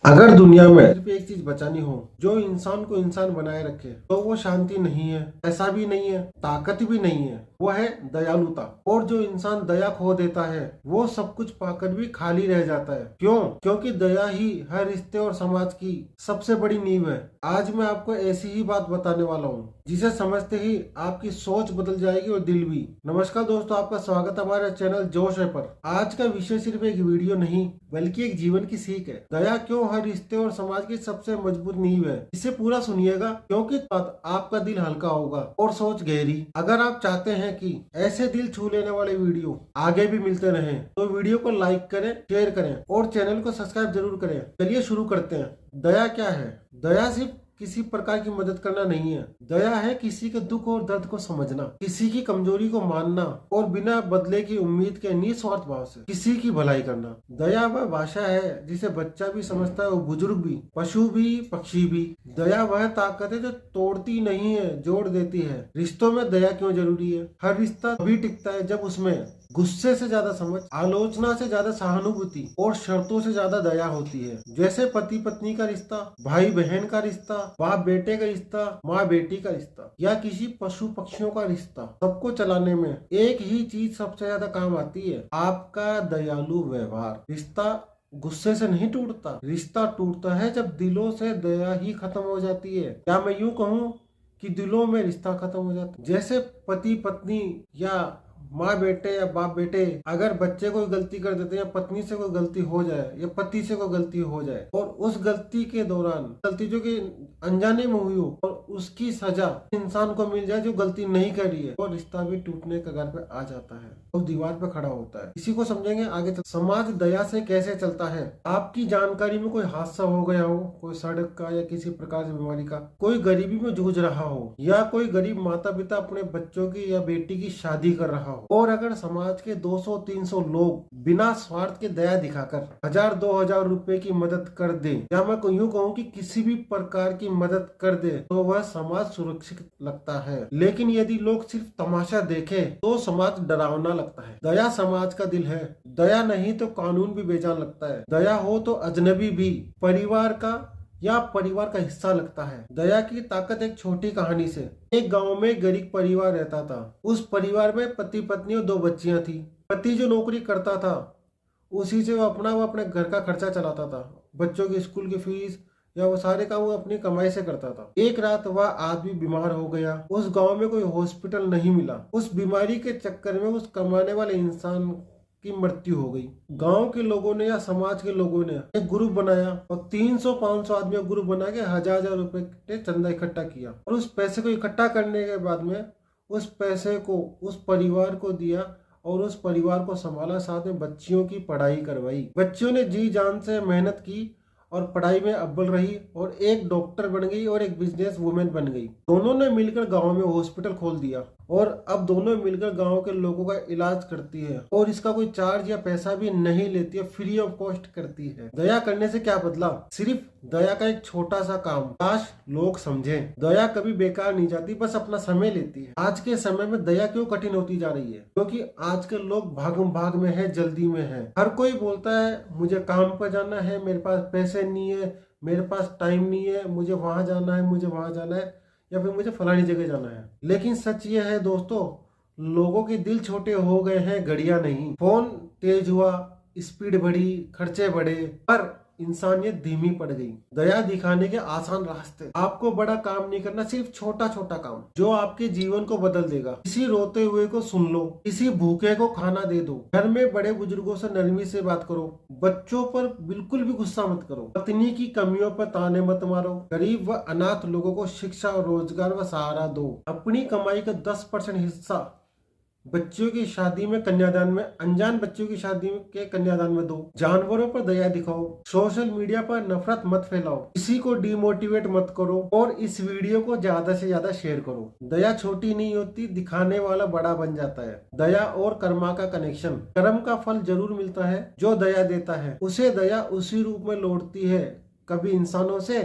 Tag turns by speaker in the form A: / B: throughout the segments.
A: अगर दुनिया में सिर्फ एक चीज बचानी हो जो इंसान को इंसान बनाए रखे तो वो शांति नहीं है, पैसा भी नहीं है, ताकत भी नहीं है, वो है दयालुता। और जो इंसान दया खो देता है वो सब कुछ पाकर भी खाली रह जाता है। क्यों? क्योंकि दया ही हर रिश्ते और समाज की सबसे बड़ी नींव है। आज मैं आपको ऐसी ही बात बताने वाला हूँ जिसे समझते ही आपकी सोच बदल जाएगी और दिल भी। नमस्कार दोस्तों, आपका स्वागत है हमारे चैनल जोश है पर। आज का विषय सिर्फ एक वीडियो नहीं बल्कि एक जीवन की सीख है। दया क्यों हर रिश्ते और समाज की सबसे मजबूत नींव है। इसे पूरा सुनिएगा क्योंकि आपका दिल हल्का होगा और सोच गहरी। अगर आप चाहते हैं कि ऐसे दिल छू लेने वाले वीडियो आगे भी मिलते रहे तो वीडियो को लाइक करें, शेयर करें और चैनल को सब्सक्राइब जरूर करें। चलिए शुरू करते हैं। दया क्या है? दया सिर्फ किसी प्रकार की मदद करना नहीं है। दया है किसी के दुख और दर्द को समझना, किसी की कमजोरी को मानना और बिना बदले की उम्मीद के निस्वार्थ भाव से किसी की भलाई करना। दया वह भाषा है जिसे बच्चा भी समझता है और बुजुर्ग भी, पशु भी, पक्षी भी। दया वह ताकत है जो तोड़ती नहीं है, जोड़ देती है। रिश्तों में दया क्यों जरूरी है? हर रिश्ता तभी टिकता है जब उसमें गुस्से से ज्यादा समझ, आलोचना से ज्यादा सहानुभूति और शर्तों से ज्यादा दया होती है। जैसे पति पत्नी का रिश्ता, भाई बहन का रिश्ता, बाप बेटे का रिश्ता, माँ बेटी का रिश्ता या किसी पशु पक्षियों का रिश्ता। सबको चलाने में एक ही चीज सबसे ज्यादा काम आती है, आपका दयालु व्यवहार। रिश्ता गुस्से से नहीं टूटता, रिश्ता टूटता है जब दिलों से दया ही खत्म हो जाती है। या मैं यूं कहूँ कि दिलों में रिश्ता खत्म हो जाता है। जैसे पति पत्नी या माँ बेटे या बाप बेटे अगर बच्चे कोई गलती कर देते हैं या पत्नी से कोई गलती हो जाए या पति से कोई गलती हो जाए और उस गलती के दौरान, गलती जो कि अनजाने में हुई हो, और उसकी सजा इंसान को मिल जाए जो गलती नहीं करी है, और रिश्ता भी टूटने कगार पे आ जाता है, उस दीवार पे खड़ा होता है। इसी को समझेंगे आगे चल। समाज दया से कैसे चलता है? आपकी जानकारी में कोई हादसा हो गया हो, कोई सड़क का या किसी प्रकार की बीमारी का, कोई गरीबी में जूझ रहा हो या कोई गरीब माता पिता अपने बच्चों की या बेटी की शादी कर रहा हो, और अगर समाज के 200-300 लोग बिना स्वार्थ के दया दिखाकर 1000-2000 रुपए की मदद कर दे, या मैं यूं कहूँ कि किसी भी प्रकार की मदद कर दे, तो वह समाज सुरक्षित लगता है। लेकिन यदि लोग सिर्फ तमाशा देखे तो समाज डरावना लगता है। दया समाज का दिल है। दया नहीं तो कानून भी बेजान लगता है। दया हो तो अजनबी भी परिवार का हिस्सा लगता है। दया की ताकत एक छोटी कहानी से। एक गांव में एक गरीब परिवार रहता था। उस परिवार में पति पत्नी और 2 बच्चियां थी। पति जो नौकरी करता था उसी से वो अपने घर का खर्चा चलाता था। बच्चों की स्कूल की फीस या वो सारे काम वो अपनी कमाई से करता था। एक रात वह आदमी बीमार हो गया। उस गांव में कोई हॉस्पिटल नहीं मिला। उस बीमारी के चक्कर में उस कमाने वाले इंसान की मृत्यु हो गई। गांव के लोगों ने या समाज के लोगों ने एक ग्रुप बनाया और 300-500 आदमी का ग्रुप बना के 1000-1000 रुपए के चंदा इकट्ठा किया, और उस पैसे को इकट्ठा करने के बाद में उस पैसे को उस परिवार को दिया और उस परिवार को संभाला। साथ में बच्चियों की पढ़ाई करवाई। बच्चियों ने जी जान से मेहनत की और पढ़ाई में अव्वल रही और एक डॉक्टर बन गई और एक बिजनेस वुमेन बन गई। दोनों ने मिलकर गांव में हॉस्पिटल खोल दिया और अब दोनों मिलकर गांव के लोगों का इलाज करती है, और इसका कोई चार्ज या पैसा भी नहीं लेती है, फ्री ऑफ कॉस्ट करती है। दया करने से क्या बदला? सिर्फ दया का एक छोटा सा काम। काश लोग समझें, दया कभी बेकार नहीं जाती, बस अपना समय लेती है। आज के समय में दया क्यों कठिन होती जा रही है? क्योंकि आज के लोग भाग भाग में है, जल्दी में है। हर कोई बोलता है मुझे काम पर जाना है, मेरे पास पैसे नहीं है, मेरे पास टाइम नहीं है, मुझे वहां जाना है, मुझे वहां जाना है, या फिर मुझे फलानी जगह जाना है। लेकिन सच ये है दोस्तों, लोगों के दिल छोटे हो गए हैं, घड़ियां नहीं। फोन तेज हुआ, स्पीड बढ़ी, खर्चे बढ़े, पर इंसानियत धीमी पड़ गई। दया दिखाने के आसान रास्ते। आपको बड़ा काम नहीं करना, सिर्फ छोटा छोटा काम जो आपके जीवन को बदल देगा। किसी रोते हुए को सुन लो, किसी भूखे को खाना दे दो, घर में बड़े बुजुर्गों से नरमी से बात करो, बच्चों पर बिल्कुल भी गुस्सा मत करो, पत्नी की कमियों पर ताने मत मारो, गरीब व अनाथ लोगों को शिक्षा और रोजगार व सहारा दो। अपनी कमाई का 10% हिस्सा बच्चियों की शादी में, कन्यादान में, अनजान बच्चियों की शादी के कन्यादान में दो। जानवरों पर दया दिखाओ। सोशल मीडिया पर नफरत मत फैलाओ, किसी को डिमोटिवेट मत करो, और इस वीडियो को ज्यादा से ज्यादा शेयर करो। दया छोटी नहीं होती, दिखाने वाला बड़ा बन जाता है। दया और कर्मा का कनेक्शन। कर्म का फल जरूर मिलता है। जो दया देता है उसे दया उसी रूप में लौटती है, कभी इंसानों से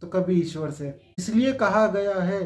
A: तो कभी ईश्वर से। इसलिए कहा गया है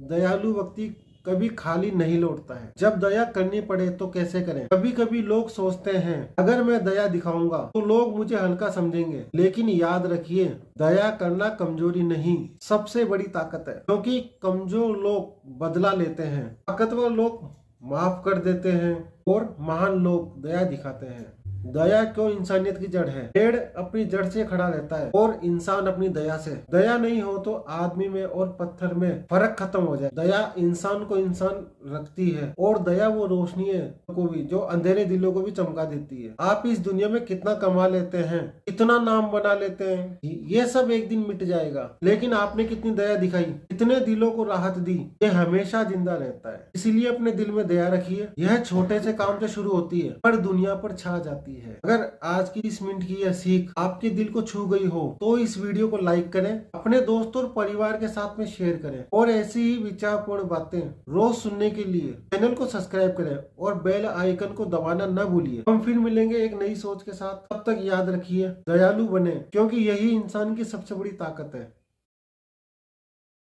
A: दयालु व्यक्ति कभी खाली नहीं लौटता है। जब दया करनी पड़े तो कैसे करें। कभी कभी लोग सोचते हैं अगर मैं दया दिखाऊंगा तो लोग मुझे हल्का समझेंगे, लेकिन याद रखिए दया करना कमजोरी नहीं सबसे बड़ी ताकत है। क्योंकि कमजोर लोग बदला लेते हैं, ताकतवर लोग माफ कर देते हैं और महान लोग दया दिखाते हैं। दया क्यों इंसानियत की जड़ है। पेड़ अपनी जड़ से खड़ा रहता है और इंसान अपनी दया से। दया नहीं हो तो आदमी में और पत्थर में फर्क खत्म हो जाए। दया इंसान को इंसान रखती है और दया वो रोशनी है को भी जो अंधेरे दिलों को भी चमका देती है। आप इस दुनिया में कितना कमा लेते हैं, कितना नाम बना लेते हैं, ये सब एक दिन मिट जाएगा, लेकिन आपने कितनी दया दिखाई, कितने दिलों को राहत दी, ये हमेशा जिंदा रहता है। इसीलिए अपने दिल में दया रखिए। यह छोटे से काम से शुरू होती है पर दुनिया पर छा जाती है। अगर आज की इस मिनट की यह सीख आपके दिल को छू गई हो तो इस वीडियो को लाइक करें, अपने दोस्तों और परिवार के साथ में शेयर करें और ऐसी ही विचारपूर्ण बातें रोज सुनने के लिए चैनल को सब्सक्राइब करें और बेल आइकन को दबाना न भूलिए। हम फिर मिलेंगे एक नई सोच के साथ। तब तक याद रखिए दयालु बने, क्योंकि यही इंसान की सबसे बड़ी ताकत है।